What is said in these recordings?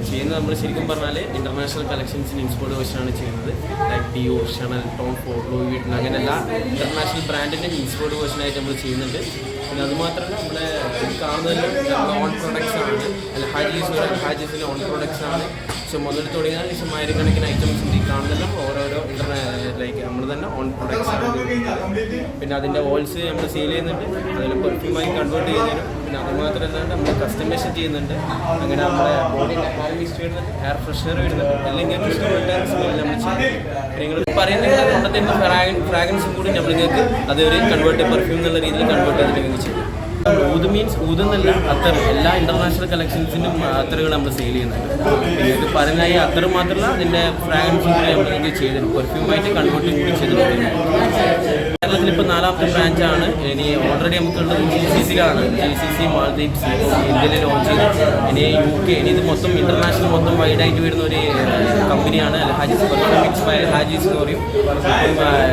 ചെയ്യുന്നത് നമ്മൾ ശരിക്കും പറഞ്ഞാൽ ഇൻ്റർനാഷണൽ കളക്ഷൻസിന് ഇൻസ്പയർഡ് വേർഷനാണ് ചെയ്യുന്നത്. ലൈക്ക് ഡിയോ, ഷണൽ, ടോം ഫോർഡ്, ലൂയി വിട്ടൺ അങ്ങനെ എല്ലാ ഇൻ്റർനാഷണൽ ബ്രാൻഡിൻ്റെ ഇൻസ്പയർഡ് വേർഷനായിട്ട് നമ്മൾ ചെയ്യുന്നുണ്ട്. പിന്നെ അതുമാത്രമല്ല നമ്മളെ കാണുന്നതിലും ഓൺ പ്രൊഡക്ട്സ് ആണ്. ഹാജീസിൻ്റെ ഓൺ പ്രൊഡക്ട്സ് ആണ്. പക്ഷെ മുതൽ തുടങ്ങിയാൽ പക്ഷേ ആയിരക്കണക്കിന് ഐറ്റംസ് ഉണ്ട്. ഈ കാണുന്നതെല്ലാം ഓരോരോ ലൈക്ക് നമ്മൾ തന്നെ ഓൺ പ്രൊഡക്ട്സ് ആണ്. പിന്നെ അതിൻ്റെ ഓയിൽസ് നമ്മൾ സെയിൽ ചെയ്യുന്നുണ്ട്. അതിൽ പെർഫ്യൂമായി കൺവേർട്ട് ചെയ്യുന്നതിനും പിന്നെ അതുമാത്രമല്ല നമ്മൾ കസ്റ്റമൈസ് ചെയ്യുന്നുണ്ട്. അങ്ങനെ നമ്മുടെ ബോഡിയുടെ ഹെയർ മിസ്റ്റ് വരുന്നുണ്ട്, ഹെയർ ഫ്രഷ്നർ വരുന്നുണ്ട്. അല്ലെങ്കിൽ ഇഷ്ടപ്പെട്ട സ്മെൽ നമ്മൾ ചെയ്യും. നിങ്ങൾ പറയുന്നത് കൊണ്ടത്തെ ഫ്രാഗ്രൻസും കൂടി നമ്മൾ നിങ്ങൾക്ക് അതൊരു കൺവേർട്ട് പെർഫ്യൂം എന്നുള്ള രീതിയിൽ കൺവേർട്ട് ചെയ്തിട്ട് നിങ്ങൾക്ക് ചെയ്യും. ഊത് മീൻസ് ഊതെന്നല്ല, അത്തർ. എല്ലാ ഇൻ്റർനാഷണൽ കളക്ഷൻസിനും അത്തറുകൾ നമ്മൾ സെയിൽ ചെയ്യുന്നുണ്ട്. ഇത് പറഞ്ഞാൽ അത്തർ മാത്രമല്ല അതിൻ്റെ ഫ്രാഗ്രൻസും കൂടി നമ്മൾ നിങ്ങൾക്ക് ചെയ്തിട്ടുണ്ട്. പെർഫ്യൂമായിട്ട് കൺവേർട്ടും കൂടി ചെയ്തിട്ടുണ്ട്. കേരളത്തിൽ ഇപ്പോൾ 4ാമത്തെ ബ്രാഞ്ചാണ്. ഇനി ഓൾറെഡി നമുക്കുള്ളത് GCC-യിലാണ്. GCC, മാൽദീവ്സ്, ഇന്ത്യയിൽ ലോഞ്ച് ചെയ്തു. ഇനി UK, ഇനി ഇത് മൊത്തം ഇൻ്റർനാഷണൽ മൊത്തം വൈഡായിട്ട് വരുന്ന ഒരു കമ്പനിയാണ് അൽഹാജീസ് പെർഫ്യൂമിക്സ് ബൈ അൽഹാജീസ് എന്ന് പറയും.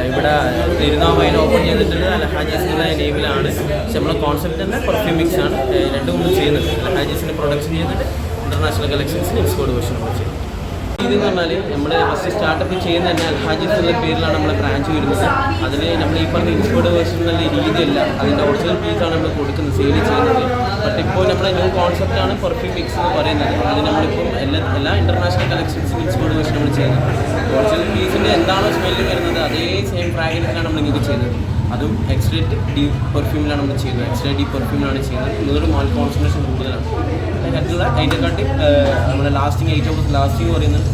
ഇവിടെ തിരുനാവായിൽ ഓപ്പൺ ചെയ്തിട്ടുള്ളത് അൽഹാജീസ് എന്നുള്ള നെയിമിലാണ്. പക്ഷെ നമ്മളെ കോൺസെപ്റ്റ് തന്നെ പെർഫ്യൂമിക്സ് ആണ്. രണ്ടും കൂടി ചെയ്യുന്നുണ്ട്. അൽഹാജീസിൻ്റെ പ്രൊഡക്ഷൻ ചെയ്യുന്നുണ്ട്, ഇൻ്റർനാഷണൽ കളക്ഷൻസിന് ഇൻസ്പയർഡ് വേർഷൻ നമ്മൾ ചെയ്യുന്നത്. ഇതെന്ന് പറഞ്ഞാൽ നമ്മൾ ഫസ്റ്റ് സ്റ്റാർട്ടപ്പ് ചെയ്യുന്നത് തന്നെ അൽഹാജീസ് എന്ന പേരിലാണ് നമ്മളെ ബ്രാഞ്ച് വരുന്നത്. അതിൽ നമ്മൾ ഈ പറഞ്ഞ ഇൻസ്പയർഡ് വേർഷൻ എന്നുള്ള രീതിയല്ല, അതിൻ്റെ ഒറിജിനൽ പീസാണ് നമ്മൾ കൊടുക്കുന്നത്, സെയിൽ ചെയ്യുന്നത്. ബട്ട് ഇപ്പോൾ നമ്മുടെ ന്യൂ കോൺസെപ്റ്റാണ് പെർഫ്യൂം മിക്സ് എന്ന് പറയുന്നത്. അത് നമ്മളിപ്പം എല്ലാ ഇൻ്റർനാഷണൽ കളക്ഷൻസിനും ഇൻസ്പയർഡ് വേർഷൻ നമ്മൾ ചെയ്യുന്നത്. ഒറിജിനൽ പീസിൻ്റെ എന്താണോ സ്മെല്ല് വരുന്നത് അതേ സെയിം ഫ്രാഗ്രൻസിലാണ് നമ്മൾ നിങ്ങൾക്ക് ചെയ്യുന്നത്. അതും എക്സ്ട്രേറ്റ് ഡീപ്പ് പെർഫ്യൂമിലാണ് നമ്മൾ ചെയ്യുന്നത്. എക്സ്ട്രേറ്റ് ഡീപ്പ് പെർഫ്യൂമിലാണ് ചെയ്യുന്നത്. ഇതൊരു മാൽ കോൺസെൻട്രേഷൻ കൂടുതലാണ്. അതിനകത്തുള്ള അതിനെക്കാട്ടി നമ്മുടെ ലാസ്റ്റിംഗ് 8 hours ലാസ്റ്റിംഗ് പറയുന്നത്